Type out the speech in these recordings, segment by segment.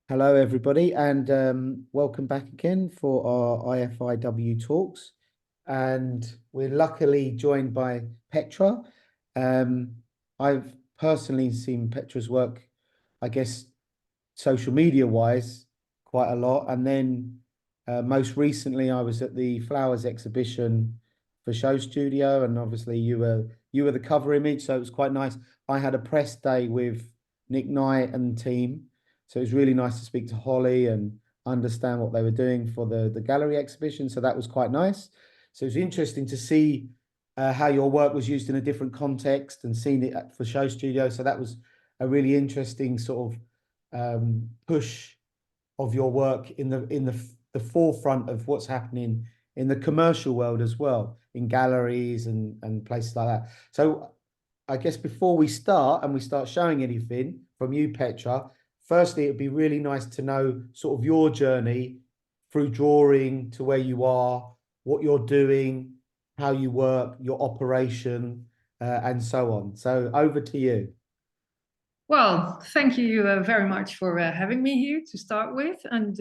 Hello, everybody, and welcome back again for our IFIW talks. And we're luckily joined by Petra. Um, I've personally seen Petra's work, I guess, social media wise, quite a lot. And then most recently, I was at the Flowers exhibition for Show Studio, and obviously you were the cover image, so it was quite nice. I had a press day with Nick Knight and team, so it was really nice to speak to Holly and understand what they were doing for the gallery exhibition. So that was quite nice. So it was interesting to see how your work was used in a different context and seeing it for Show Studio. So that was a really interesting sort of push of your work in the forefront of what's happening in the commercial world as well, in galleries and places like that. So I guess before we start and we start showing anything from you, Petra, firstly, it'd be really nice to know sort of your journey through drawing to where you are, what you're doing, how you work, your operation, and so on. So over to you. Well, thank you very much for having me here to start with. And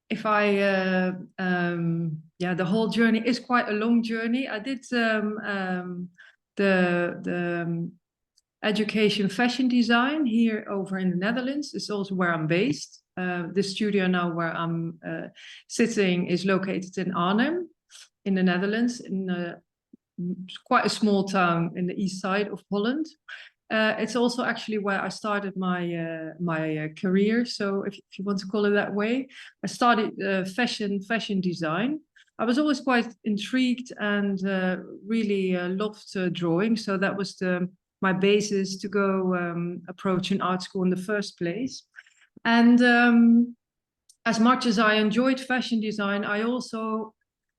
if I, yeah, the whole journey is quite a long journey. I did the education fashion design here over in the Netherlands. It's also where I'm based. The studio now where I'm sitting is located in Arnhem in the Netherlands, in quite a small town in the east side of Holland. It's also actually where I started my career. So if you want to call it that way, I started fashion design. I was always quite intrigued and really loved drawing. So that was my basis to go approach an art school in the first place. And as much as I enjoyed fashion design, I also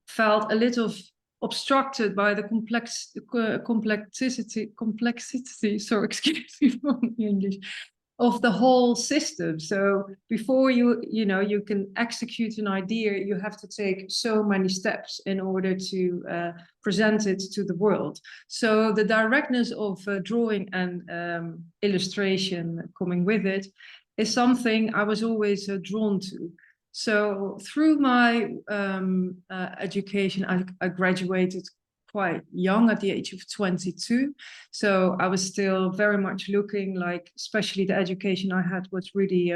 felt a little obstructed by the complexity, sorry, excuse me for English, of the whole system. So before you can execute an idea, you have to take so many steps in order to present it to the world. So the directness of drawing and illustration coming with it is something I was always drawn to. So through my education, I graduated quite young at the age of 22. So I was still very much looking like, especially the education I had was really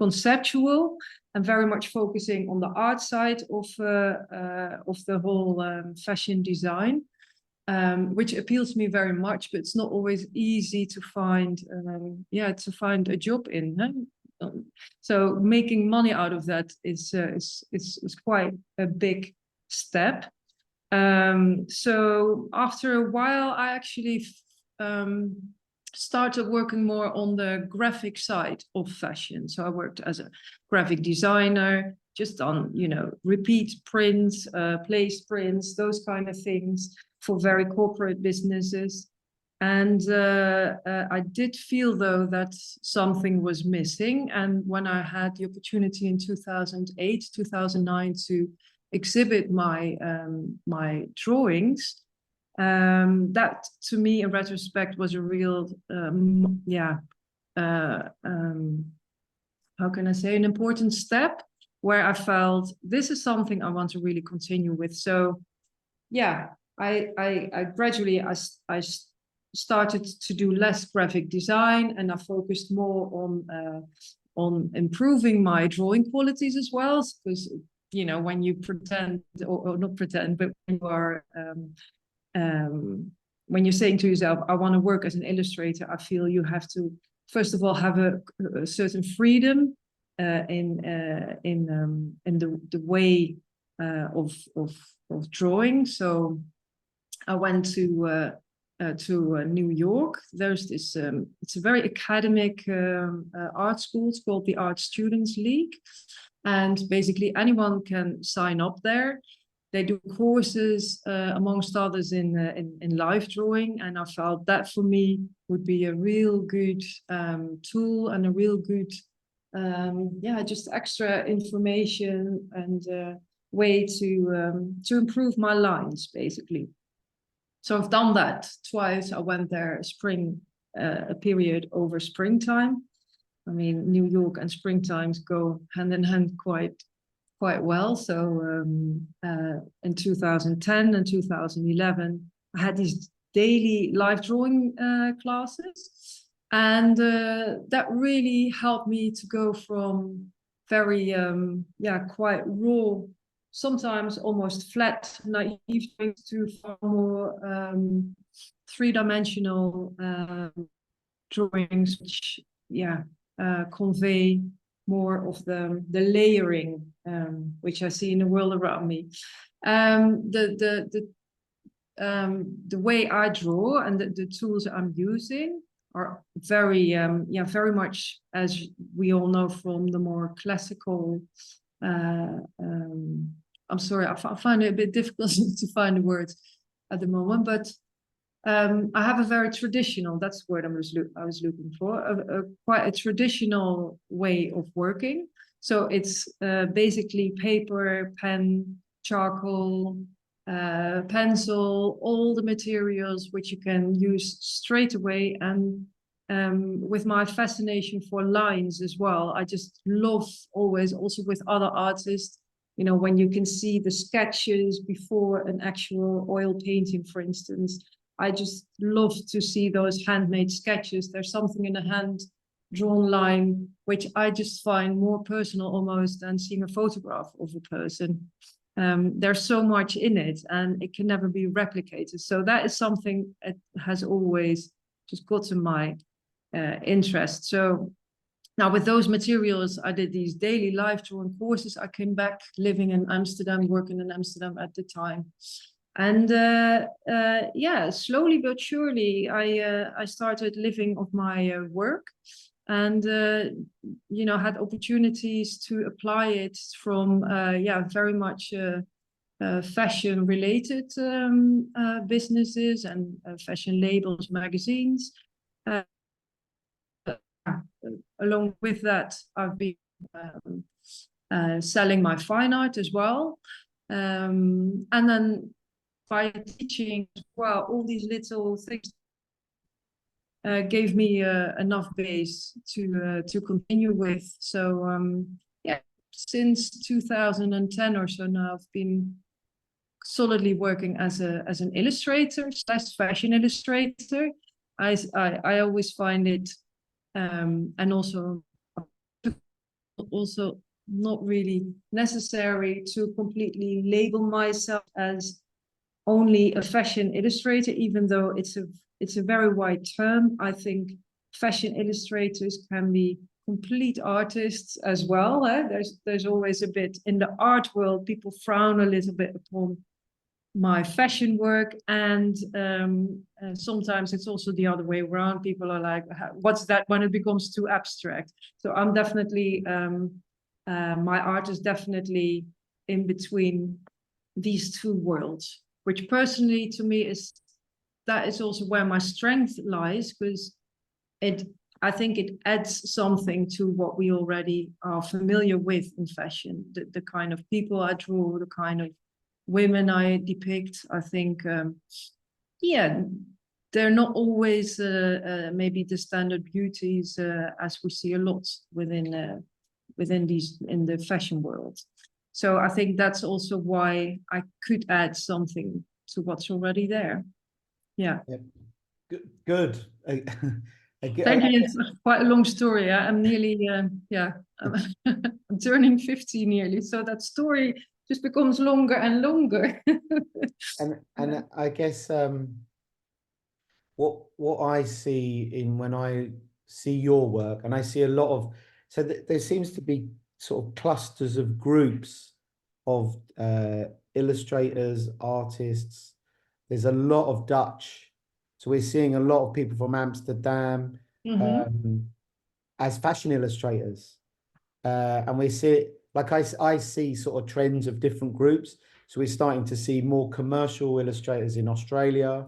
conceptual and very much focusing on the art side of the whole fashion design, which appeals to me very much. But it's not always easy to find, to find a job in. So making money out of that is quite a big step. So after a while, I actually started working more on the graphic side of fashion. So I worked as a graphic designer, just on, repeat prints, placed prints, those kind of things for very corporate businesses. And I did feel, though, that something was missing. And when I had the opportunity in 2008, 2009 to exhibit my drawings, that to me, in retrospect, was a real, how can I say, an important step where I felt this is something I want to really continue with. So, yeah, I gradually started to do less graphic design, and I focused more on improving my drawing qualities as well. Because when you pretend or not pretend, but when you are when you're saying to yourself, "I want to work as an illustrator," I feel you have to first of all have a certain freedom in the way of drawing. So I went to New York. There's this, it's a very academic art school. It's called the Art Students League. And basically anyone can sign up there. They do courses, amongst others, in live drawing. And I felt that for me would be a real good tool and a real good, just extra information and way to improve my lines, basically. So I've done that twice. I went there a period over springtime. I mean, New York and springtimes go hand in hand quite well. So in 2010 and 2011, I had these daily life drawing classes, and that really helped me to go from very quite raw, sometimes almost flat, naive things to far more three-dimensional drawings, which convey more of the layering which I see in the world around me. The way I draw and the tools I'm using are very very much, as we all know, from the more classical. I'm sorry, I find it a bit difficult to find the words at the moment, but I have a very traditional, that's the word I was looking for, quite a traditional way of working. So it's basically paper, pen, charcoal, pencil, all the materials which you can use straight away. And with my fascination for lines as well, I just love always, also with other artists, you know, when you can see the sketches before an actual oil painting, for instance. I just love to see those handmade sketches. There's something in a hand-drawn line which I just find more personal almost than seeing a photograph of a person. There's so much in it, and it can never be replicated. So that is something that has always just gotten my interest. So now with those materials, I did these daily life drawing courses. I came back living in Amsterdam, working in Amsterdam at the time. And slowly but surely, I started living off my work, and had opportunities to apply it from very much fashion related businesses and fashion labels, magazines. Along with that, I've been selling my fine art as well, and then by teaching as well, all these little things gave me enough base to continue with. So since 2010 or so now, I've been solidly working as an illustrator / fashion illustrator. I always find it and also not really necessary to completely label myself as only a fashion illustrator, even though it's a very wide term. I think fashion illustrators can be complete artists as well. There's always a bit in the art world, people frown a little bit upon my fashion work, and sometimes it's also the other way around. People are like, what's that, when it becomes too abstract? So I'm definitely my art is definitely in between these two worlds, which personally to me is also where my strength lies, because I think it adds something to what we already are familiar with in fashion, the kind of people I draw, the kind of women I depict. I think they're not always maybe the standard beauties as we see a lot within these in the fashion world. So I think that's also why I could add something to what's already there. Yeah. Good. Thank you. It's quite a long story. I'm nearly, I'm turning 50 nearly. So that story just becomes longer and longer. and I guess what I see when I see your work, and I see a lot of, so there seems to be sort of clusters of groups of illustrators, artists. There's a lot of Dutch. So we're seeing a lot of people from Amsterdam as fashion illustrators. And we see, like I see sort of trends of different groups. So we're starting to see more commercial illustrators in Australia.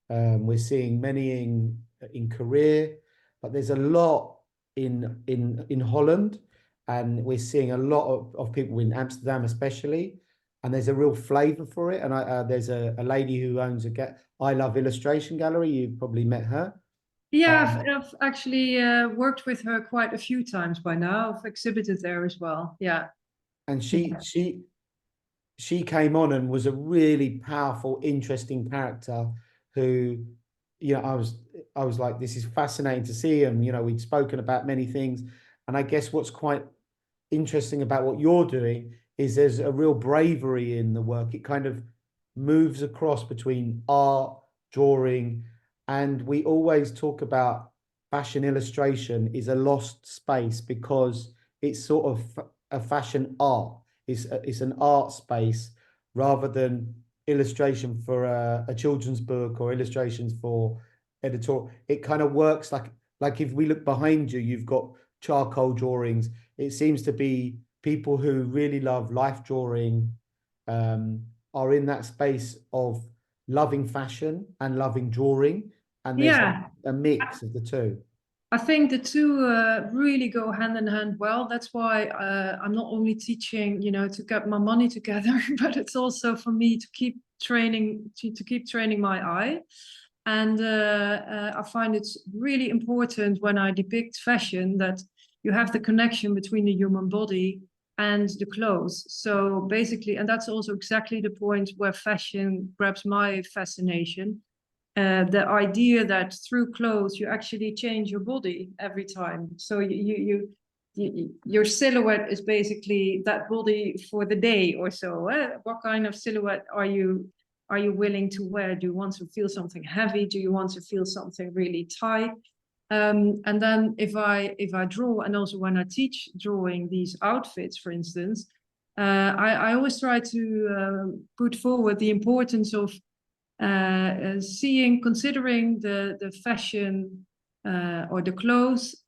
We're seeing many in Korea, but there's a lot in Holland. And we're seeing a lot of people in Amsterdam, especially, and there's a real flavor for it. And there's a lady who owns I Love Illustration Gallery. You've probably met her. Yeah, I've actually worked with her quite a few times by now. I've exhibited there as well. Yeah. And she came on and was a really powerful, interesting character who, I was like, this is fascinating to see. And, we'd spoken about many things. And I guess what's quite interesting about what you're doing is there's a real bravery in the work. It kind of moves across between art, drawing, and we always talk about fashion illustration is a lost space because it's sort of a fashion art. It's an art space rather than illustration for a children's book or illustrations for editorial. It kind of works like if we look behind you, you've got charcoal drawings. It seems to be people who really love life drawing, um, are in that space of loving fashion and loving drawing, and there's Yeah. a mix of the two. I think the two really go hand in hand well. That's why I'm not only teaching, to get my money together, but it's also for me to keep training, to keep training my eye. And I find it's really important when I depict fashion that you have the connection between the human body and the clothes. So basically, and that's also exactly the point where fashion grabs my fascination. The idea that through clothes you actually change your body every time. So your silhouette is basically that body for the day or so. What kind of silhouette are you willing to wear? Do you want to feel something heavy? Do you want to feel something really tight? And then if I draw, and also when I teach drawing these outfits, for instance, I always try to put forward the importance of considering the fashion or the clothes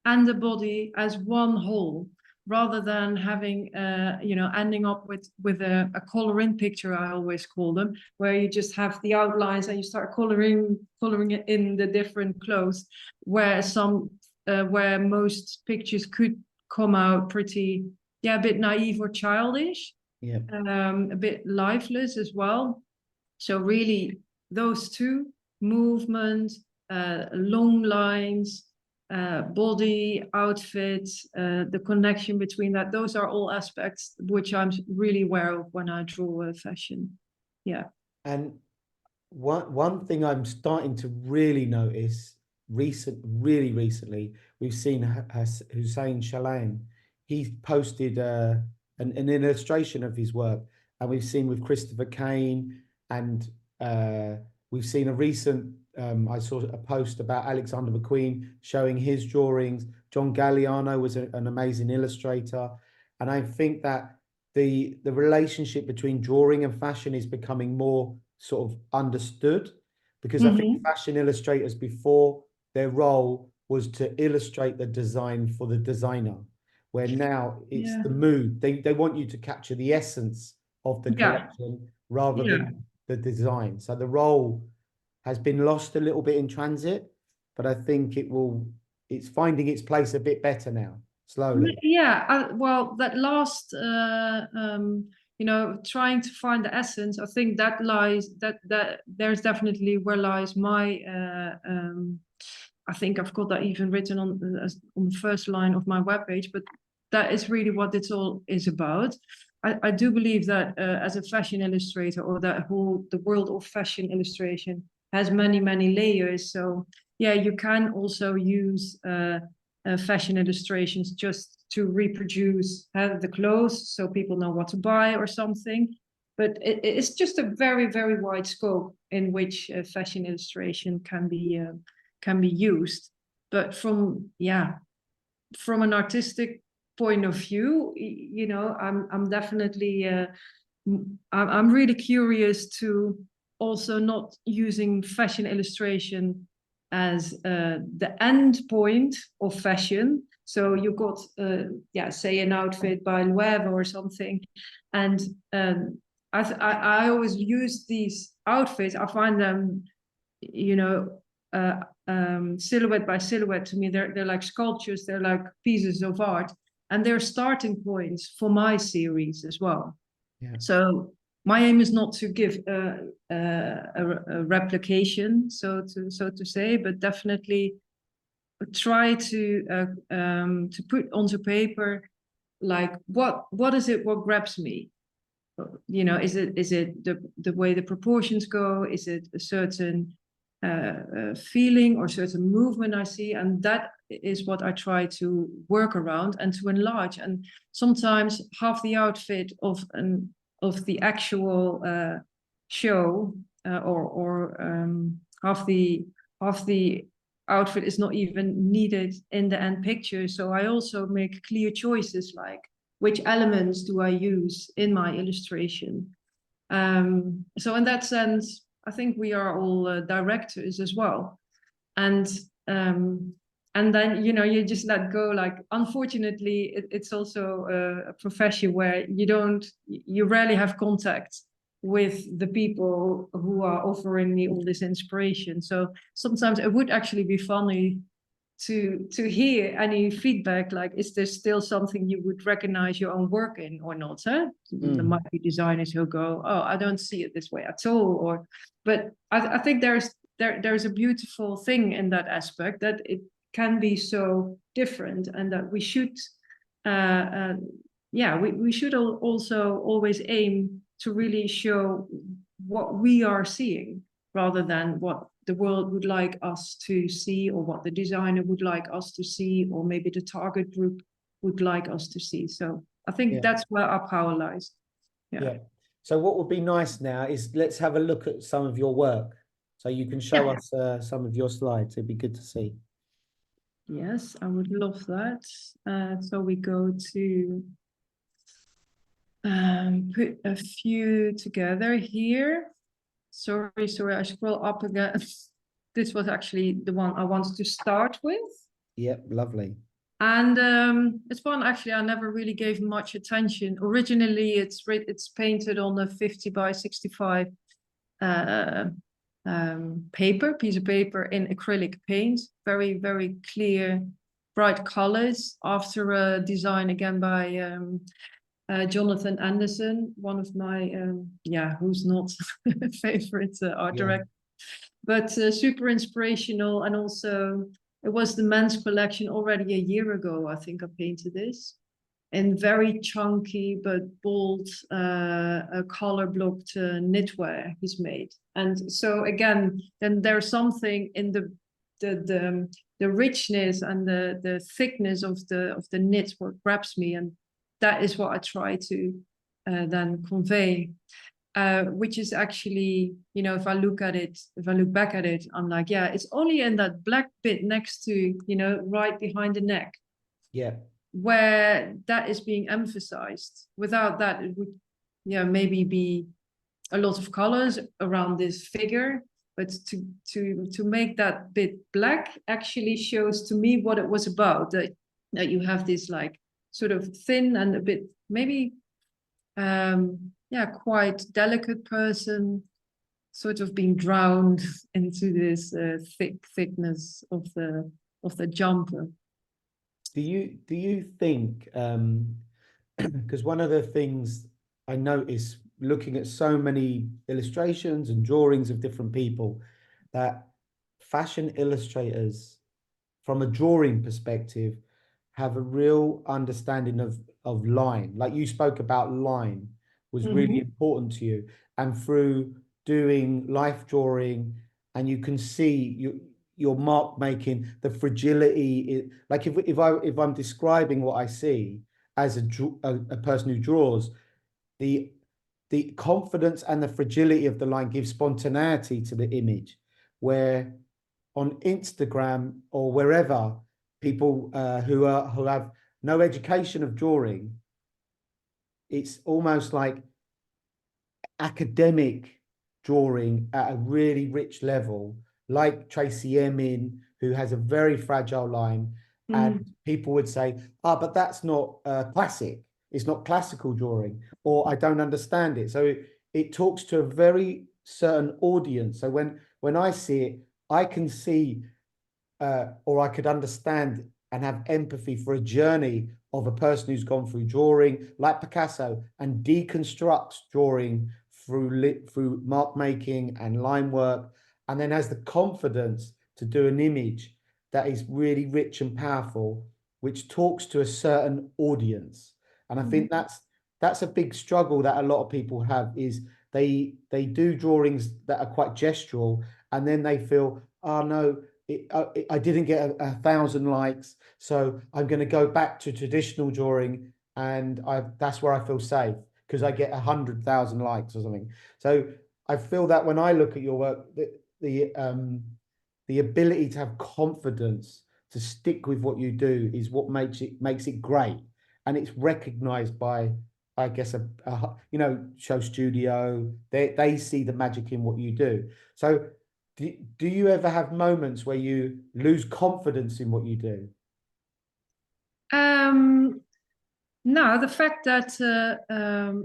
and the body as one whole, rather than having ending up with a color-in picture. I always call them, where you just have the outlines and you start coloring it in the different clothes, where most pictures could come out pretty, a bit naive or childish, Yeah. a bit lifeless as well. So really, those two, movement, long lines, body, outfit, the connection between that, those are all aspects which I'm really aware of when I draw fashion. Yeah. And one thing I'm starting to really notice really recently, we've seen Hussein Shalain. He's posted an illustration of his work, and we've seen with Christopher Kane, and we've seen a recent. I saw a post about Alexander McQueen showing his drawings. John Galliano was an amazing illustrator, and I think that the relationship between drawing and fashion is becoming more sort of understood, because I think fashion illustrators before, their role was to illustrate the design for the designer, where now it's Yeah. the mood. They want you to capture the essence of the Yeah. collection rather Yeah. than the design. So the role has been lost a little bit in transit, but I think it's finding its place a bit better now, slowly. Yeah, well, that last, trying to find the essence, I think that lies, that there's definitely where lies my, I think I've got that even written on the first line of my webpage, but that is really what it's all is about. I do believe that as a fashion illustrator, or the world of fashion illustration has many, many layers. So yeah, you can also use fashion illustrations just to reproduce the clothes so people know what to buy or something. But it's just a very, very wide scope in which fashion illustration can be used. But from an artistic point of view, I'm definitely I'm really curious to also not using fashion illustration as the end point of fashion. So you got say an outfit by Loewe or something, and I always use these outfits. I find them, silhouette by silhouette, to me they're like sculptures, they're like pieces of art, and they're starting points for my series as well. Yeah. So my aim is not to give a replication, so to say, but definitely try to put onto paper, like what is it what grabs me? You know, is it the way the proportions go? Is it a certain feeling or certain movement I see? And that is what I try to work around and to enlarge. And sometimes half the outfit of the actual show or half the outfit is not even needed in the end picture. So I also make clear choices, like which elements do I use in my illustration. So in that sense, I think we are all directors as well. And then, you know, you just let go. Like, unfortunately, it's also a profession where you rarely have contact with the people who are offering me all this inspiration. So sometimes it would actually be funny to hear any feedback, like, is there still something you would recognize your own work in or not? There might be designers who go, oh, I don't see it this way at all. But I think there's a beautiful thing in that aspect, that it can be so different, and that we should we should also always aim to really show what we are seeing, rather than what the world would like us to see, or what the designer would like us to see, or maybe the target group would like us to see. So I think that's where our power lies. Yeah. So what would be nice now is, let's have a look at some of your work. So you can show us some of your slides. It'd be good to see. Yes, I would love that. So we go to put a few together here. Sorry, I scroll up again. This was actually the one I wanted to start with. Yep, lovely. And it's one actually I never really gave much attention. Originally, it's painted on a 50 by 65 piece of paper in acrylic paint. Very, very clear, bright colors. After a design again by Jonathan Anderson, one of my who's not favorite art director, but super inspirational. And also, it was the men's collection already a year ago. I think I painted this in very chunky but bold color blocked knitwear he's made. And so again, then there's something in the richness and the thickness of the knit what grabs me, and that is what I try to then convey. Which is actually, you know, if I look back at it, I'm like, yeah, it's only in that black bit next to, you know, right behind the neck. Yeah. Where that is being emphasized. Without that, it would, maybe be a lot of colors around this figure. But to make that bit black actually shows to me what it was about. That you have this like sort of thin and a bit maybe quite delicate person, sort of being drowned into this thickness of the jumper. Do you think, because one of the things I notice looking at so many illustrations and drawings of different people, that fashion illustrators from a drawing perspective have a real understanding of line. Like you spoke about, line was really important to you, and through doing life drawing, and you can see your mark making, the fragility. Like if I'm describing what I see as a person who draws, the confidence and the fragility of the line gives spontaneity to the image, where on Instagram or wherever, people who have no education of drawing, it's almost like academic drawing at a really rich level, like Tracy Emin, who has a very fragile line. And people would say, but that's not classic. It's not classical drawing, or I don't understand it. So it talks to a very certain audience. So when I see it, I can see or I could understand and have empathy for a journey of a person who's gone through drawing like Picasso and deconstructs drawing through mark making and line work, and then has the confidence to do an image that is really rich and powerful, which talks to a certain audience. And I think that's a big struggle that a lot of people have, is they do drawings that are quite gestural, and then they feel, oh no, I didn't get 1,000 likes, so I'm going to go back to traditional drawing, and that's where I feel safe because I get 100,000 likes or something. So I feel that when I look at your work, the ability to have confidence to stick with what you do is what makes it great, and it's recognized by, I guess, show studio. They see the magic in what you do. So do you ever have moments where you lose confidence in what you do? No, the fact that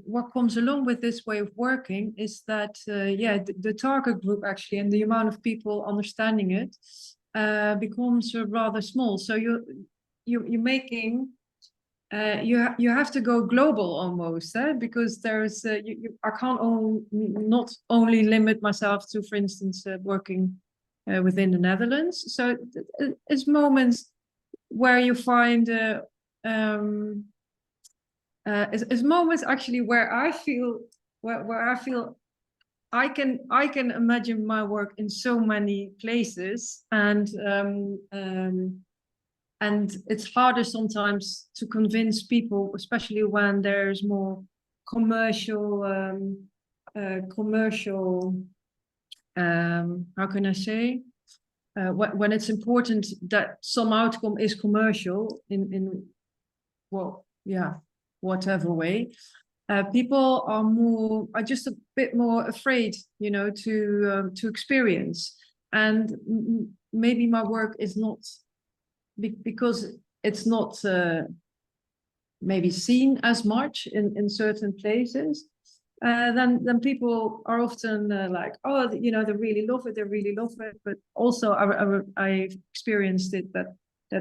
what comes along with this way of working is that, yeah, the target group actually and the amount of people understanding it becomes rather small. So you're making you have to go global almost, because there's I can't not only limit myself to, for instance, working within the Netherlands. So it's moments where you find it's moments actually where I feel where I feel I can imagine my work in so many places, and it's harder sometimes to convince people, especially when there's more commercial how can I say, when it's important that some outcome is commercial in well, yeah, whatever way. People are just a bit more afraid, to experience, and maybe my work is not because it's not maybe seen as much in certain places. Then people are often like, oh, they really love it, they really love it. But also, I experienced it that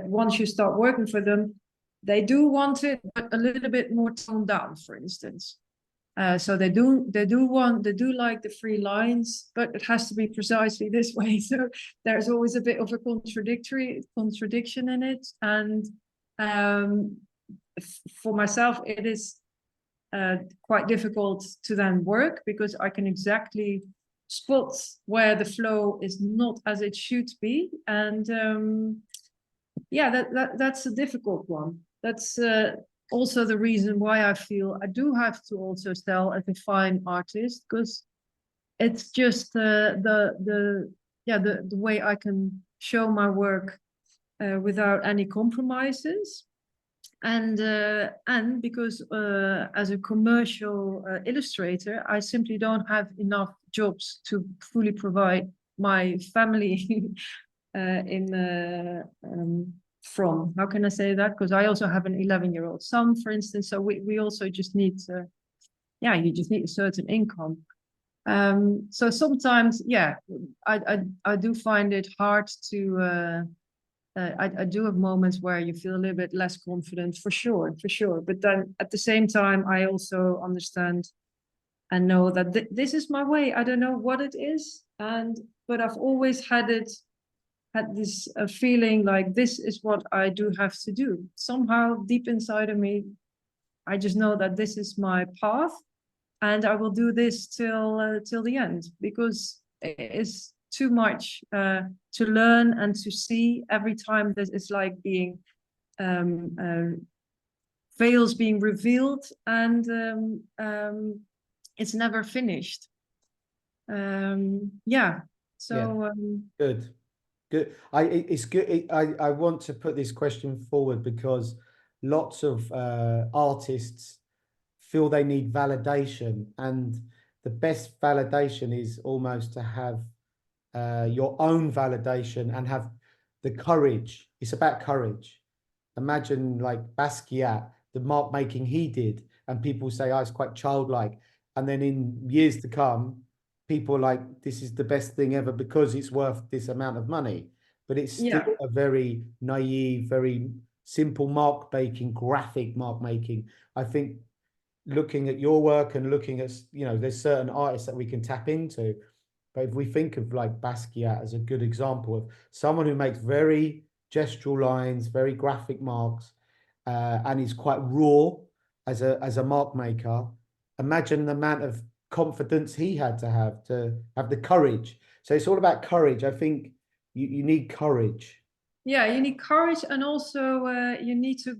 once you start working for them, they do want it, but a little bit more toned down, for instance. So they do like the free lines, but it has to be precisely this way. So there's always a bit of a contradiction in it. And for myself, it is quite difficult to then work because I can exactly spot where the flow is not as it should be. And yeah, that's a difficult one. That's also the reason why I feel I do have to also sell as a fine artist, because it's just the way I can show my work without any compromises, and because as a commercial illustrator, I simply don't have enough jobs to fully provide my family from, how can I say that? Because I also have an 11-year-old son, for instance. So we also just need you just need a certain income. So sometimes, yeah, I do find it hard to, I do have moments where you feel a little bit less confident, for sure. But then at the same time, I also understand and know that this is my way. I don't know what it is, but I've always had this feeling like this is what I do have to do. Somehow deep inside of me, I just know that this is my path, and I will do this till the end, because it is too much to learn and to see every time. This is like being veils being revealed, and it's never finished. Yeah. So Good. Good. It's good. I want to put this question forward because lots of artists feel they need validation, and the best validation is almost to have your own validation and have the courage. It's about courage. Imagine like Basquiat, the mark making he did, and people say, "Oh, it's quite childlike," and then in years to come, people like, this is the best thing ever because it's worth this amount of money. But it's still a very naive, very simple mark making, graphic mark making. I think looking at your work and looking at, you know, there's certain artists that we can tap into. But if we think of like Basquiat as a good example of someone who makes very gestural lines, very graphic marks, and is quite raw as a mark maker, imagine the amount of confidence he had to have the courage. So it's all about courage. I think you need courage. Yeah, you need courage, and also you need to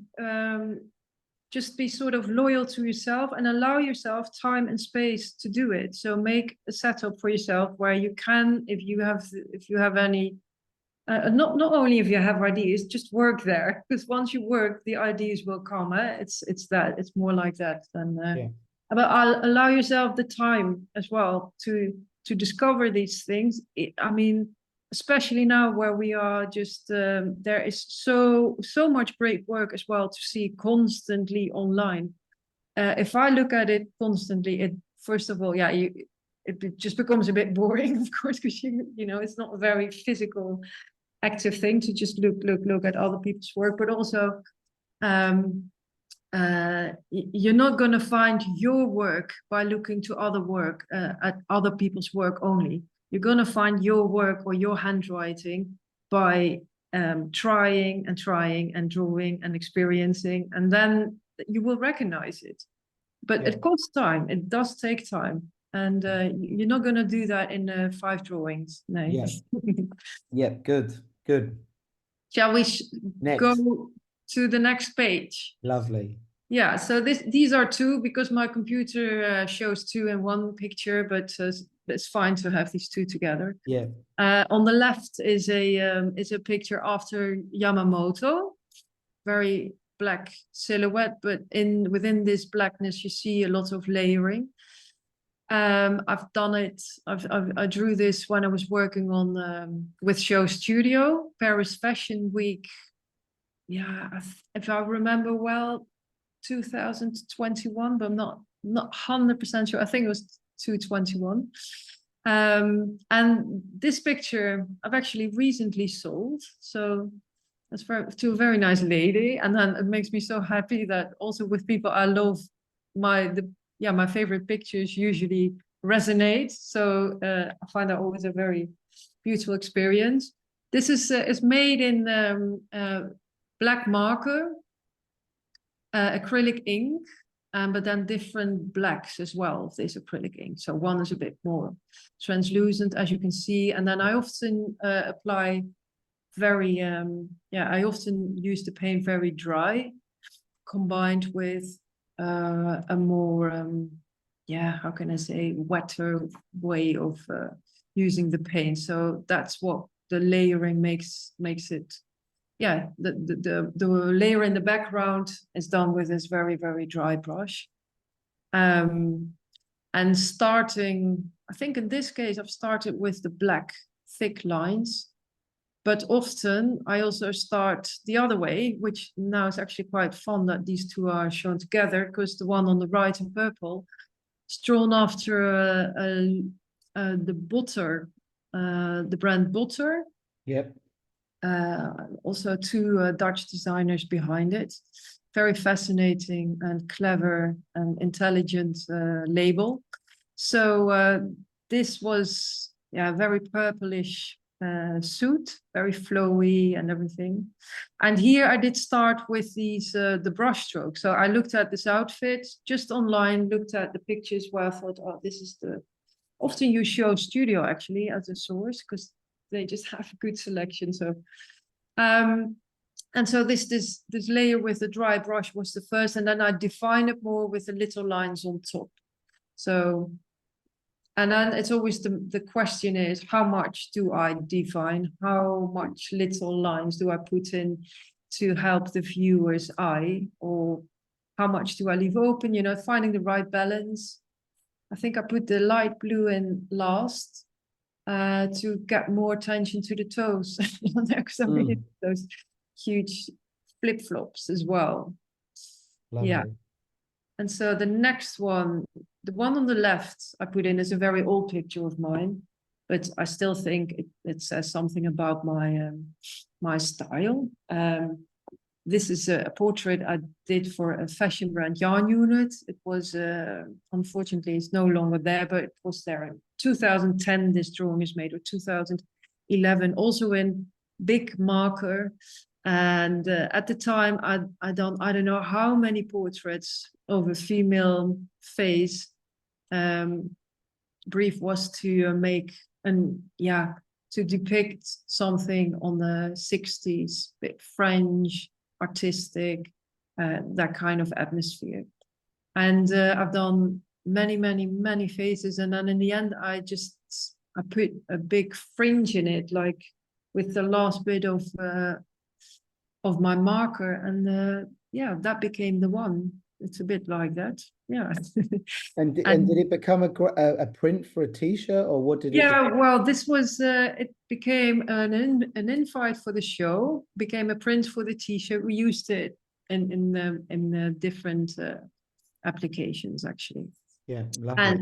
just be sort of loyal to yourself and allow yourself time and space to do it. So make a setup for yourself where you can, if you have any, not only if you have ideas, just work there, because once you work, the ideas will come. It's more like that than. Yeah. But I'll allow yourself the time as well to discover these things. I mean, especially now where we are just there is so much great work as well to see constantly online. If I look at it constantly, it first of all, yeah, it just becomes a bit boring, of course, because you know it's not a very physical active thing to just look at other people's work, but also you're not going to find your work by looking to other work at other people's work only. You're going to find your work or your handwriting by trying and drawing and experiencing, and then you will recognize it. But Yeah. it costs time. It does take time, and you're not going to do that in 5 drawings. No. Yeah. Yeah. Good. Shall we go Next. to the next page? Lovely. Yeah, so these are 2 because my computer shows 2 in one picture, but it's fine to have these 2 together. Yeah. On the left is a picture after Yamamoto, very black silhouette, but within this blackness you see a lot of layering. I've done it. I drew this when I was working on with Show Studio, Paris Fashion Week. Yeah, if I remember well, 2021, but I'm not 100% sure. I think it was 221. And this picture I've actually recently sold, so that's to a very nice lady, and then it makes me so happy that also with people I love, my favorite pictures usually resonate. So I find that always a very beautiful experience. This is made in black marker, acrylic ink, but then different blacks as well of this acrylic ink. So one is a bit more translucent, as you can see, and then I often apply very I often use the paint very dry, combined with a more how can I say, wetter way of using the paint. So that's what the layering makes it. Yeah, the layer in the background is done with this very, very dry brush. And starting, I think in this case, I've started with the black thick lines, but often I also start the other way, which now is actually quite fun that these 2 are shown together, because the one on the right in purple is drawn after the Botter, the brand Botter. Yep. Also 2 Dutch designers behind it. Very fascinating and clever and intelligent label. So this was very purplish suit, very flowy and everything. And here I did start with these the brush strokes. So I looked at this outfit just online, looked at the pictures where I thought, oh, this is often you show Studio actually as a source, because they just have a good selection. So and so this layer with the dry brush was the first, and then I define it more with the little lines on top. So, and then it's always the question is, how much do I define? How much little lines do I put in to help the viewer's eye, or how much do I leave open? You know, finding the right balance. I think I put the light blue in last to get more attention to the toes, because I really those huge flip-flops as well. Lovely. Yeah. And so the next one, the one on the left I put in is a very old picture of mine, but I still think it says something about my my style. this is a portrait I did for a fashion brand, Yarn Unit. It was, unfortunately, it's no longer there, but it was there in 2010. This drawing is made, or 2011, also in big marker. And at the time, I don't know how many portraits of a female face. Brief was to make to depict something on the 60s, bit French, artistic, that kind of atmosphere. And I've done many faces, and then in the end I put a big fringe in it, like with the last bit of my marker, and that became the one. It's a bit like that, yeah. And did it become a print for a t-shirt, or what did it? Yeah, well, this was it became an invite for the show, became a print for the t-shirt. We used it in different applications, actually. Yeah, lovely.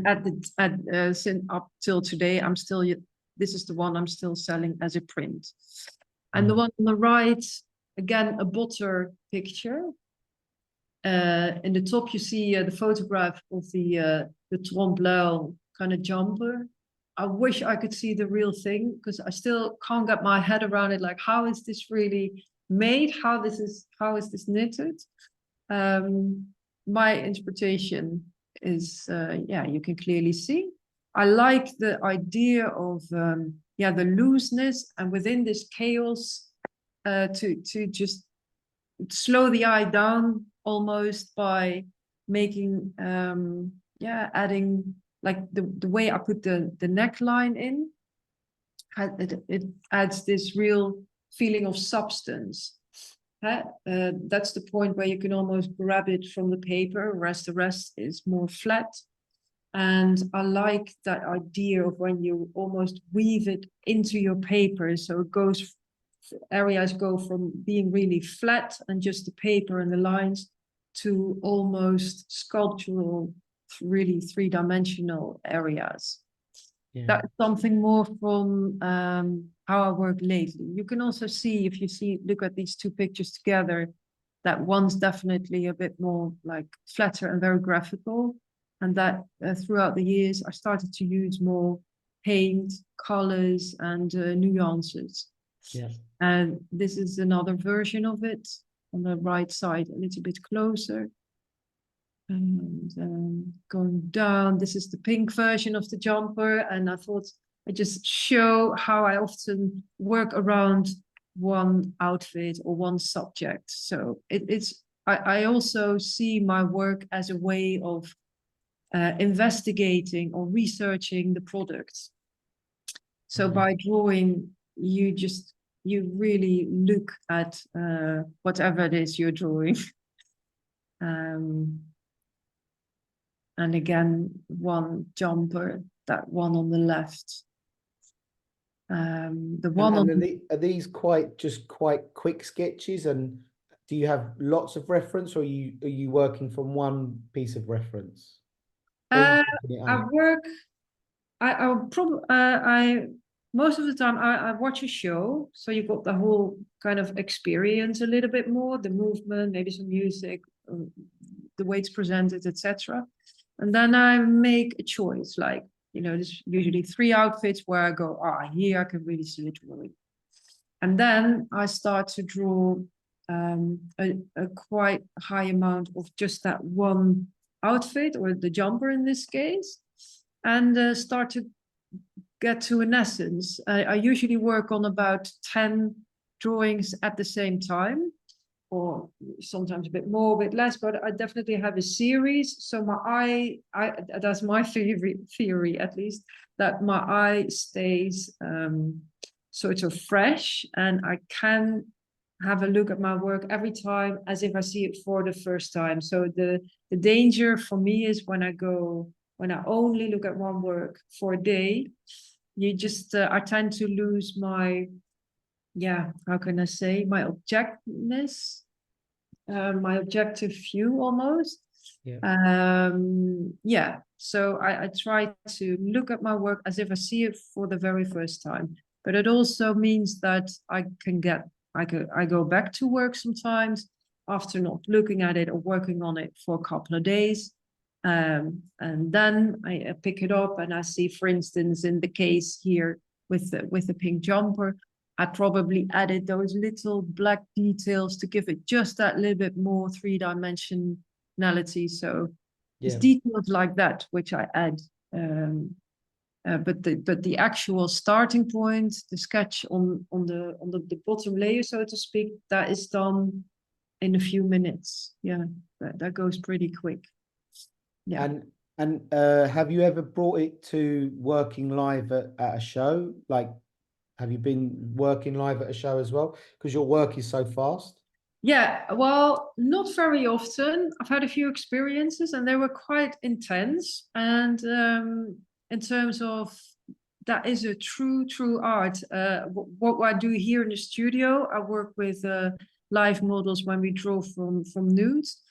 And since up till today, this is the one I'm still selling as a print. And the one on the right, again, a botter picture. In the top, you see the photograph of the trompe-l'œil kind of jumper. I wish I could see the real thing, because I still can't get my head around it. Like, how is this really made? How is this knitted? My interpretation is, you can clearly see. I like the idea of the looseness, and within this chaos, to just slow the eye down almost by making adding, like the way I put the neckline in, it adds this real feeling of substance. That's the point where you can almost grab it from the paper, whereas the rest is more flat. And I like that idea of when you almost weave it into your paper, so areas go from being really flat and just the paper and the lines to almost sculptural, really three-dimensional areas. Yeah. That's something more from how I work lately. You can also see, if you look at these two pictures together, that one's definitely a bit more like flatter and very graphical. And that throughout the years, I started to use more paint, colors, and nuances. Yeah. And this is another version of it on the right side, a little bit closer. And going down, this is the pink version of the jumper. And I thought I'd just show how I often work around one outfit or one subject. So I also see my work as a way of investigating or researching the product. So by drawing, you really look at whatever it is you're drawing. And again, one jumper, that one on the left. Are these quite quick sketches? And do you have lots of reference, or are you working from one piece of reference? Most of the time I watch a show, so you got the whole kind of experience a little bit more, the movement, maybe some music, the way it's presented, etc. And then I make a choice, like, there's usually 3 outfits where I go, here I can really see a drawing. And then I start to draw a quite high amount of just that one outfit, or the jumper in this case, and start to get to an essence. I usually work on about 10 drawings at the same time, or sometimes a bit more, a bit less, but I definitely have a series. So my eye, that's my theory at least, that my eye stays sort of fresh, and I can have a look at my work every time as if I see it for the first time. So the danger for me is when I only look at one work for a day, I tend to lose my, how can I say, my objectiveness, my objective view almost. So I try to look at my work as if I see it for the very first time. But it also means that I can get I go back to work sometimes after not looking at it or working on it for a couple of days. And then I pick it up and I see, for instance, in the case here with the pink jumper, I probably added those little black details to give it just that little bit more three-dimensionality. So it's Yeah. details like that which I add. But the actual starting point, the sketch on the bottom layer, so to speak, that is done in a few minutes. Yeah, that goes pretty quick. Yeah. And have you ever brought it to working live at a show? Like, have you been working live at a show as well? Because your work is so fast. Yeah, well, not very often. I've had a few experiences and they were quite intense. And in terms of that is a true art. What I do here in the studio, I work with live models when we draw from nudes.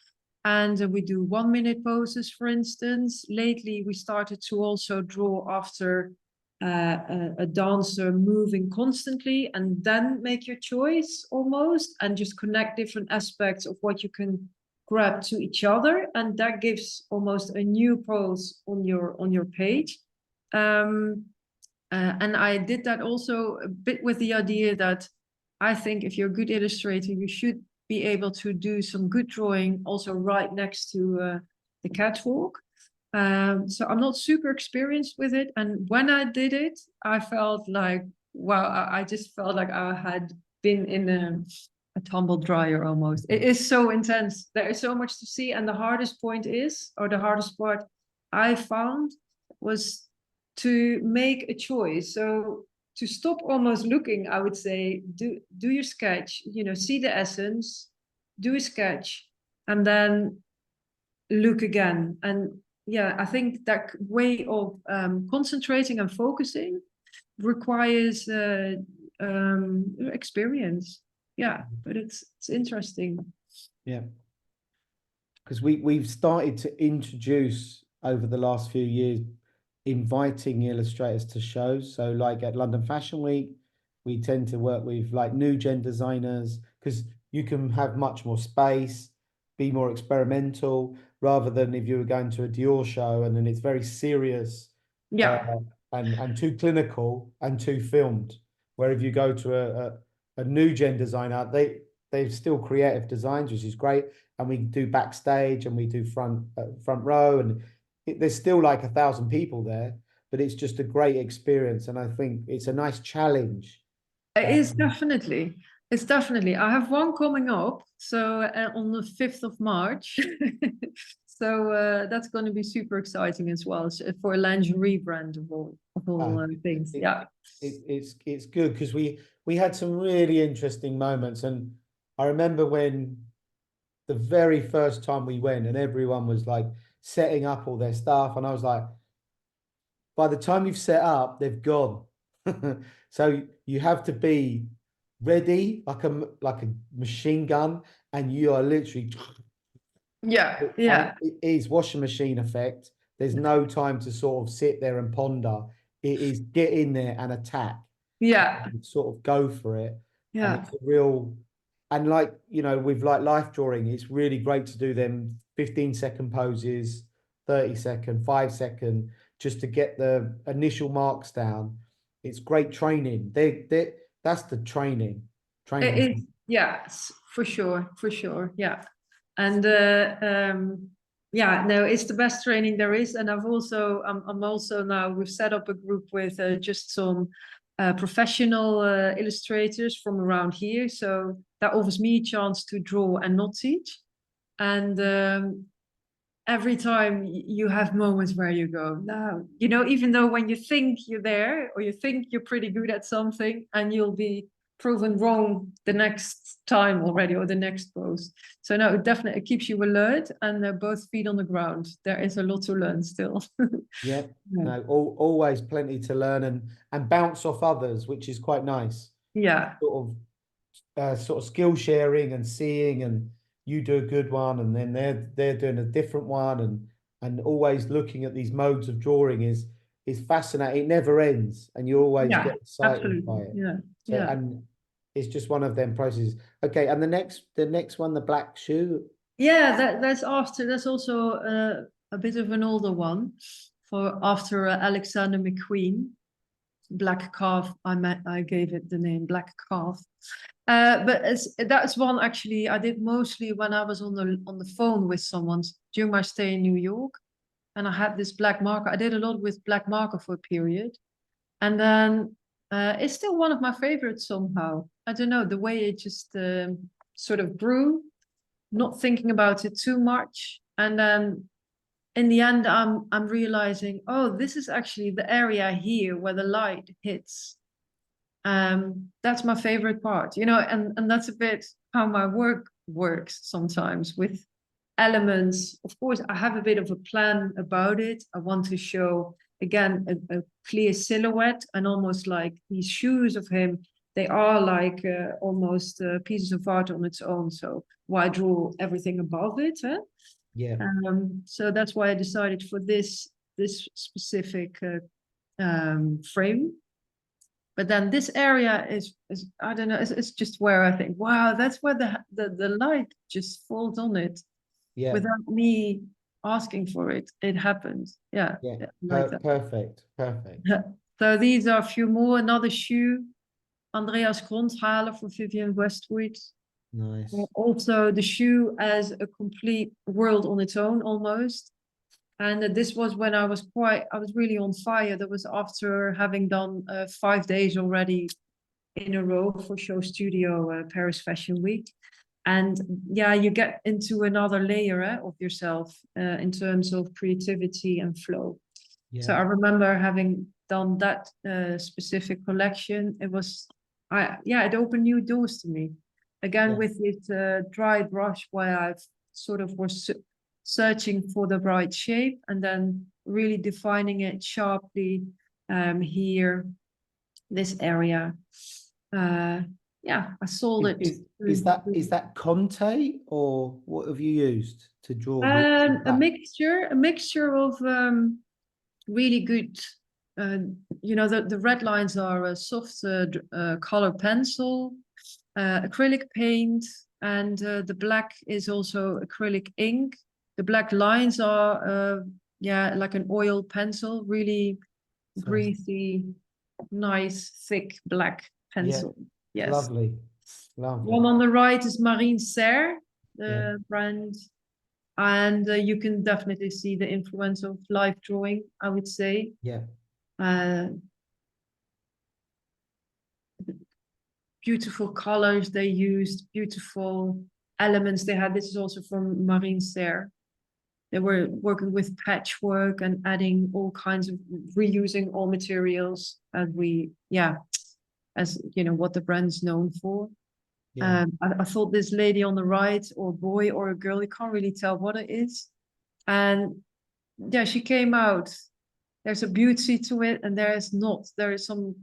And we do 1 minute poses, for instance. Lately, we started to also draw after a dancer moving constantly and then make your choice almost and just connect different aspects of what you can grab to each other, and that gives almost a new pose on your page. And I did that also a bit with the idea that I think if you're a good illustrator, you should be able to do some good drawing also right next to the catwalk. So I'm not super experienced with it. And when I did it, I felt like, wow, I just felt like I had been in a tumble dryer almost. It is so intense. There is so much to see. And the hardest point is, or the hardest part I found was to make a choice. So to stop almost looking, I would say, do your sketch, see the essence, do a sketch, and then look again. And yeah, I think that way of concentrating and focusing requires experience. Yeah, but it's interesting. Yeah. Because we've started to introduce over the last few years inviting illustrators to shows. So like at London Fashion Week, we tend to work with like new gen designers because you can have much more space, be more experimental, rather than if you were going to a Dior show and then it's very serious Yeah. and too clinical and too filmed. Where if you go to a new gen designer, they're still creative designs, which is great. And we do backstage and we do front row, and there's still like 1,000 people there, but it's just a great experience. And I think it's a nice challenge. It is definitely. It's definitely. I have one coming up, so on the 5th of March. So that's going to be super exciting as well, for a lingerie brand of all things. It, Yeah. it's good because we had some really interesting moments. And I remember when the very first time we went and everyone was like setting up all their stuff, and I was like, by the time you've set up, they've gone. So you have to be ready like a machine gun, and you are literally, Yeah. and Yeah. it is washing machine effect. There's no time to sort of sit there and ponder. It is get in there and attack Yeah. and sort of go for it. And Yeah. it's a real, and like, with like life drawing, it's really great to do them 15-second poses, 30-second, 5-second, just to get the initial marks down. It's great training. That's the training. It Training. is. Yeah, for sure. For sure. Yeah. And yeah, no, it's the best training there is. And I'm also now, we've set up a group with just some professional illustrators from around here. So that offers me a chance to draw and not teach. And every time you have moments where you go, no, even though when you think you're there or you think you're pretty good at something, and you'll be proven wrong the next time already or the next post. So no, it definitely keeps you alert and both feet on the ground. There is a lot to learn still. Yeah. Yeah. No, always plenty to learn and bounce off others, which is quite nice. Yeah. Sort of skill sharing and seeing, and you do a good one and then they're doing a different one, and always looking at these modes of drawing is fascinating. It never ends and you always Yeah, get excited by absolutely. it. Yeah. So Yeah. it's just one of them processes. Okay, and the next one, the black shoe. Yeah, that's also a bit of an older one for after Alexander McQueen. Black Calf. I gave it the name Black Calf. But that's one actually I did mostly when I was on the phone with someone during my stay in New York, and I had this black marker. I did a lot with black marker for a period, and then it's still one of my favorites somehow. I don't know the way it just sort of grew, not thinking about it too much, and then in the end I'm realizing, oh, this is actually the area here where the light hits. That's my favorite part, and that's a bit how my work works sometimes with elements. Of course, I have a bit of a plan about it. I want to show again a clear silhouette, and almost like these shoes of him, they are like almost pieces of art on its own. So why draw everything above it? Huh? Yeah, So that's why I decided for this specific frame. But then this area is I don't know, it's just where I think, wow, that's where the light just falls on it yeah, without me asking for it. It happened. Yeah, yeah. yeah, like that. Perfect, perfect. So these are a few more. Another shoe, Andreas Grondhaler for Vivienne Westwood. Nice. Also the shoe as a complete world on its own almost. And this was when I was really on fire. That was after having done 5 days already in a row for Show Studio Paris Fashion Week. And yeah, you get into another layer of yourself in terms of creativity and flow. So Yeah, I remember having done that specific collection. It opened new doors to me. Again, yeah, with this dry brush where I sort of was searching for the right shape and then really defining it sharply here, this area. I sold Is, it. is is that Conte, or what have you used to draw the A black? mixture of really good. The red lines are a soft color pencil, acrylic paint, and the black is also acrylic ink. The black lines are like an oil pencil, really So, greasy, nice, thick black yeah, pencil. Yes. lovely, One lovely. on the right is Marine Serre, Yeah, the brand, and you can definitely see the influence of life drawing, I would say. yeah, Uh, Beautiful colors they used, beautiful elements they had. This is also from Marine Serre. They were working with patchwork and adding all kinds of reusing all materials as what the brand's known for. yeah, I thought this lady on the right, or boy or a girl, you can't really tell what it is. And yeah, she came out. There's a beauty to it, and there is not. There is some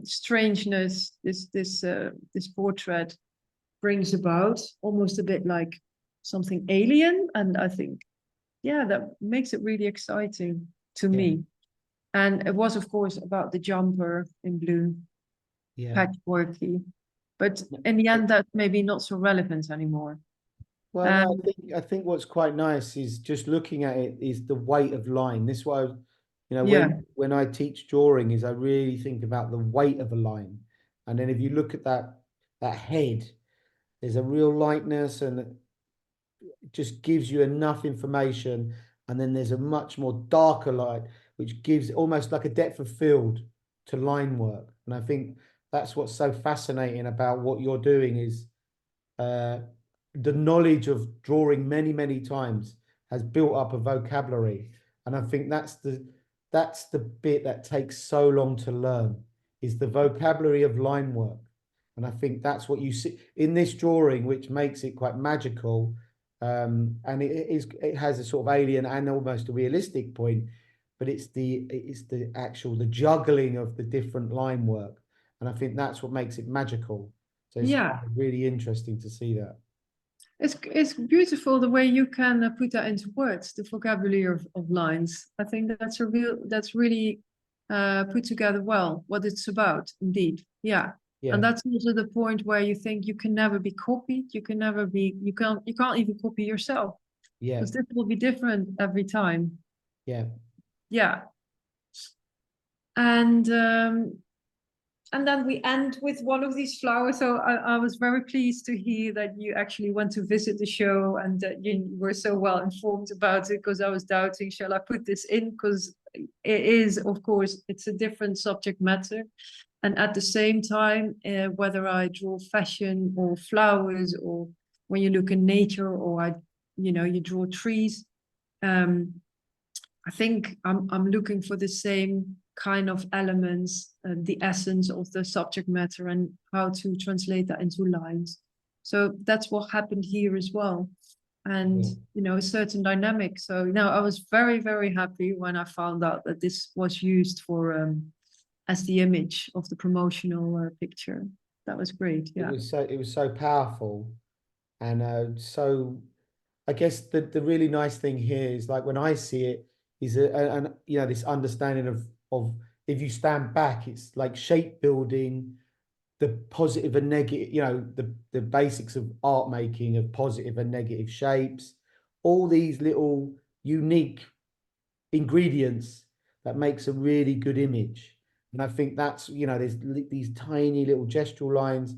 strangeness this portrait brings about, almost a bit like something alien. And I think, yeah, that makes it really exciting to yeah, me. And it was, of course, about the jumper in blue, yeah. patchworky. But in the end, that's maybe not so relevant anymore. Well, no, Um, I think what's quite nice is just looking at it is the weight of line. This is why, yeah, when I teach drawing, is I really think about the weight of a line, and then if you look at that head, there's a real lightness, and it just gives you enough information. And then there's a much more darker light, which gives almost like a depth of field to line work. And I think that's what's so fascinating about what you're doing is uh, the knowledge of drawing many, many times has built up a vocabulary. And I think that's the bit that takes so long to learn is the vocabulary of line work. And I think that's what you see in this drawing, which makes it quite magical. And it has a sort of alien and almost a realistic point, but it's the actual the juggling of the different line work. And I think that's what makes it magical. So it's yeah. kind of really interesting to see that. It's beautiful the way you can put that into words, the vocabulary of lines. I think that's really put together well what it's about, indeed. Yeah. Yeah, And that's also the point where you think you can never be copied. You can never be, you can't even copy yourself, yeah, because this will be different every time. yeah. Yeah. And then we end with one of these flowers. So I was very pleased to hear that you actually went to visit the show and that you were so well informed about it, because I was doubting, shall I put this in? Because it is, of course, it's a different subject matter. And at the same time, whether I draw fashion or flowers, or when you look in nature, or you draw trees, um, I think I'm looking for the same kind of elements, the essence of the subject matter, and how to translate that into lines. So that's what happened here as well. And Yeah. a certain dynamic. So I was very, very happy when I found out that this was used for as the image of the promotional picture. That was great. It Yeah. was so powerful, and so I guess the really nice thing here is, like, when I see it, is and this understanding of if you stand back, it's like shape building, the positive and negative, the basics of art making, of positive and negative shapes, all these little unique ingredients that makes a really good image. And I think that's, there's these tiny little gestural lines,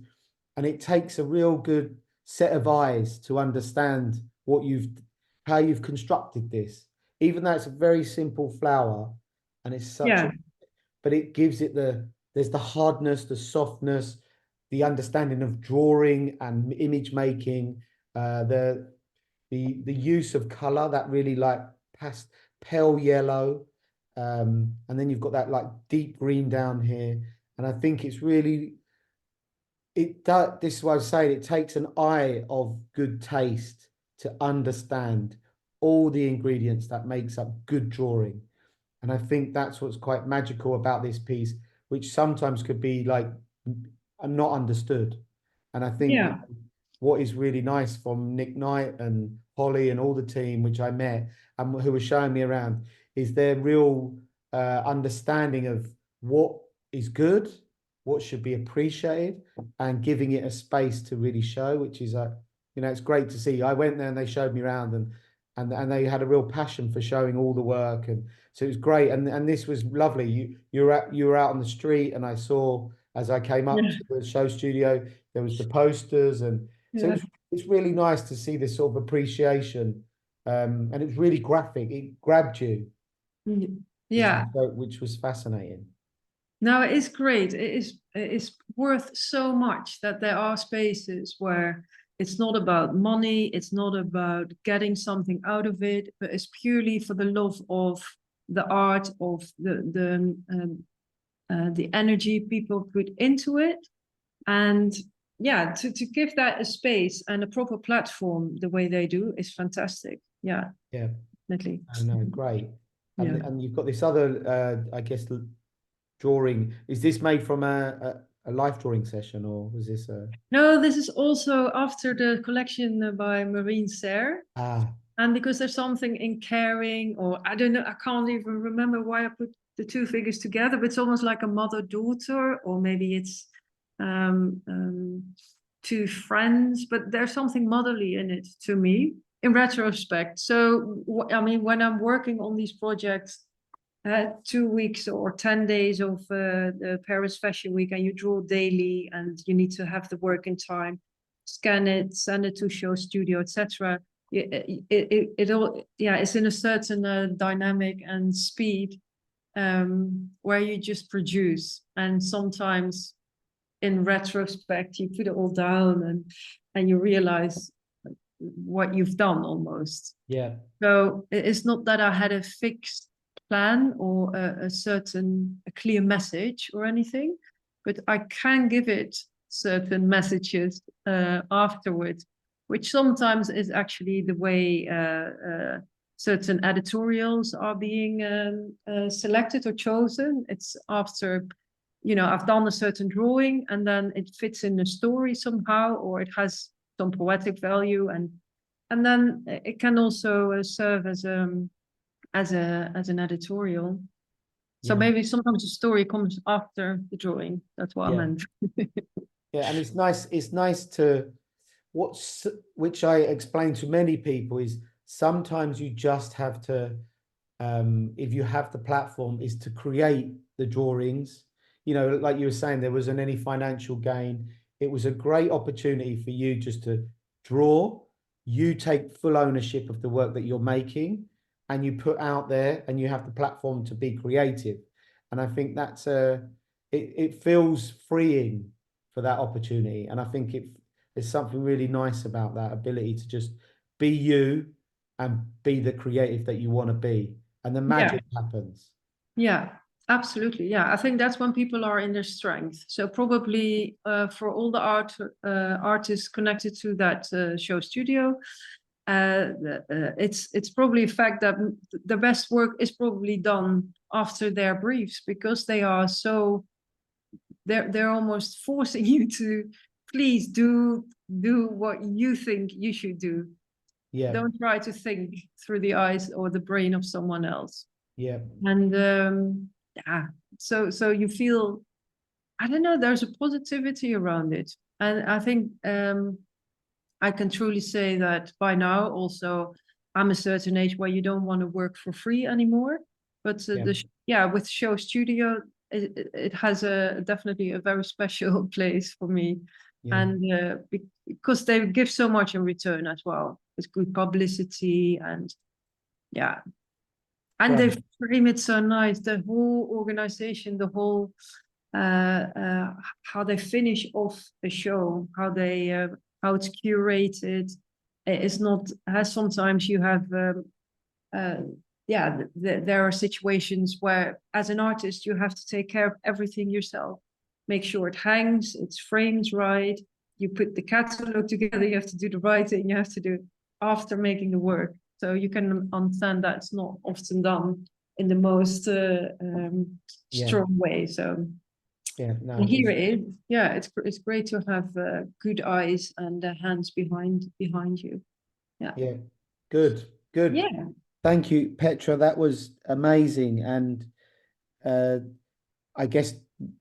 and it takes a real good set of eyes to understand how you've constructed this. Even though it's a very simple flower, and it's such a, Yeah. but it gives it there's the hardness, the softness, the understanding of drawing and image making, the use of color, that really like pale yellow, and then you've got that like deep green down here, and I think it's really, it does, this is what I was saying, it takes an eye of good taste to understand all the ingredients that makes up good drawing. And I think that's what's quite magical about this piece, which sometimes could be like not understood. And I think, Yeah. what is really nice from Nick Knight and Holly and all the team, which I met and who were showing me around, is their real understanding of what is good, what should be appreciated, and giving it a space to really show, which is it's great to see. I went there and they showed me around, and they had a real passion for showing all the work, and so it was great. And this was lovely. You were out on the street, and I saw, as I came up Yeah. to the show studio, there was the posters, and so Yeah. it's really nice to see this sort of appreciation, and it's really graphic. It grabbed you, Yeah. which was fascinating. No, it is great. It is worth so much that there are spaces where it's not about money, it's not about getting something out of it, but it's purely for the love of the art, of the energy people put into it. And yeah, to give that a space and a proper platform the way they do is fantastic. Yeah, Yeah, definitely. I know, great. Yeah. And you've got this other, I guess, drawing. Is this made from a life drawing session, or was this a? No, this is also after the collection by Marine Serre. Ah, And because there's something in caring, or I don't know, I can't even remember why I put the two figures together, but it's almost like a mother-daughter, or maybe it's um, um, two friends, but there's something motherly in it to me in retrospect. So, I mean, when I'm working on these projects, 2 weeks or 10 days of the Paris Fashion Week, and you draw daily, and you need to have the work in time, scan it, send it to show studio, etc. It all, yeah, it's in a certain dynamic and speed, where you just produce, and sometimes in retrospect you put it all down, and you realize what you've done almost. yeah, So it's not that I had a fixed plan or a clear message or anything, but I can give it certain messages afterwards, which sometimes is actually the way certain editorials are being selected or chosen. It's after, I've done a certain drawing, and then it fits in the story somehow, or it has some poetic value, and then it can also serve as an editorial. So Yeah. maybe sometimes the story comes after the drawing. That's what I Yeah. meant. Yeah, and it's nice to which I explain to many people is sometimes you just have to if you have the platform is to create the drawings. You know, like you were saying, there wasn't any financial gain. It was a great opportunity for you just to draw. You take full ownership of the work that you're making and you put out there and you have the platform to be creative. And I think that's it feels freeing for that opportunity. And I think there's something really nice about that ability to just be you and be the creative that you want to be. And the Yeah. magic happens. Yeah, absolutely. Yeah, I think that's when people are in their strength. So probably for all the artists connected to that show studio, it's probably a fact that the best work is probably done after their briefs, because they're almost forcing you to please do what you think you should do. Yeah, Don't try to think through the eyes or the brain of someone else. yeah, And yeah, so you feel, I don't know, there's a positivity around it. And I think I can truly say that by now also I'm a certain age where you don't want to work for free anymore. But yeah, yeah, with Show Studio, it has definitely a very special place for me. yeah, And because they give so much in return as well. It's good publicity, and yeah, and they great. frame it so nice. The whole organization, the whole how they finish off a show, how it's curated. It's not. Sometimes you have uh, yeah, there are situations where, as an artist, you have to take care of everything yourself. Make sure it hangs, it's framed right. You put the catalog together. You have to do the writing. You have to do it after making the work. So you can understand that it's not often done in the most Yeah, strong way. So yeah, no, here it is. Yeah, it's great to have good eyes and hands behind you. Yeah. yeah, good, good. Yeah. Thank you, Petra. That was amazing. And uh, I guess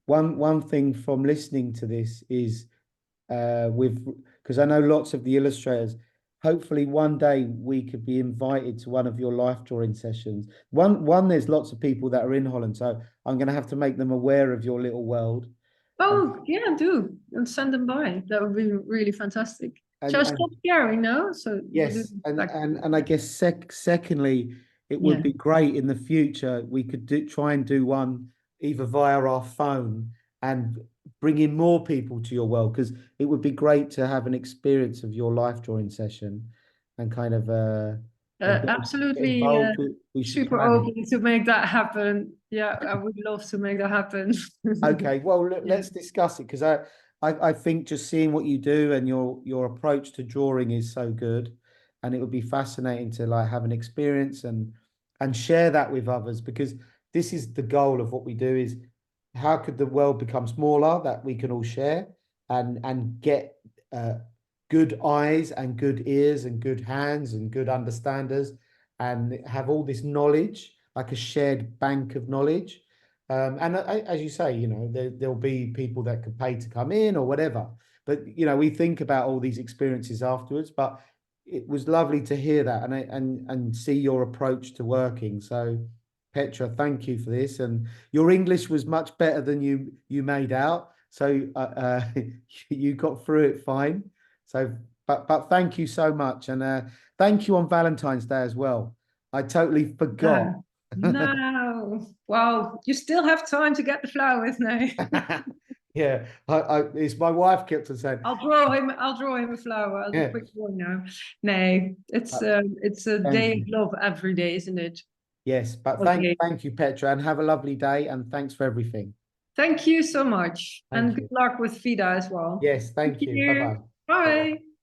one thing from listening to this is with because I know lots of the illustrators. Hopefully, one day we could be invited to one of your life drawing sessions. There's lots of people that are in Holland, so I'm going to have to make them aware of your little world. Oh, yeah, do. And send them by. That would be really fantastic. And Shall I and stop sharing now? So we'll do yes, and like, I guess secondly, it would yeah. be great in the future we could try and do one either via our phone and bring in more people to your world, because it would be great to have an experience of your life drawing session and kind of get Absolutely involved. We should super plan it. open to make that happen. Yeah, I would love to make that happen. Okay, well, Yeah. let's discuss it because I think just seeing what you do and your approach to drawing is so good, and it would be fascinating to like have an experience and share that with others, because this is the goal of what we do is how could the world become smaller that we can all share and get good eyes and good ears and good hands and good understanders and have all this knowledge like a shared bank of knowledge. And as you say, you know, there'll be people that could pay to come in or whatever. But you know, we think about all these experiences afterwards. But it was lovely to hear that and see your approach to working. So, Petra, thank you for this. And your English was much better than you made out. So you got through it fine. So, but thank you so much, and thank you on Valentine's Day as well. I totally forgot. No. Wow. You still have time to get the flowers now. Yeah, it's my wife kept on saying, I'll draw him a flower. I'll do yeah, quick one now. No, uh, it's a thank day of you. love every day, isn't it? Yes, but Okay. thank you, Petra, and have a lovely day, and thanks for everything. Thank you so much. And Thank good you. luck with Fida as well. Yes, Thank thank you. Bye you. bye. Bye bye. Bye.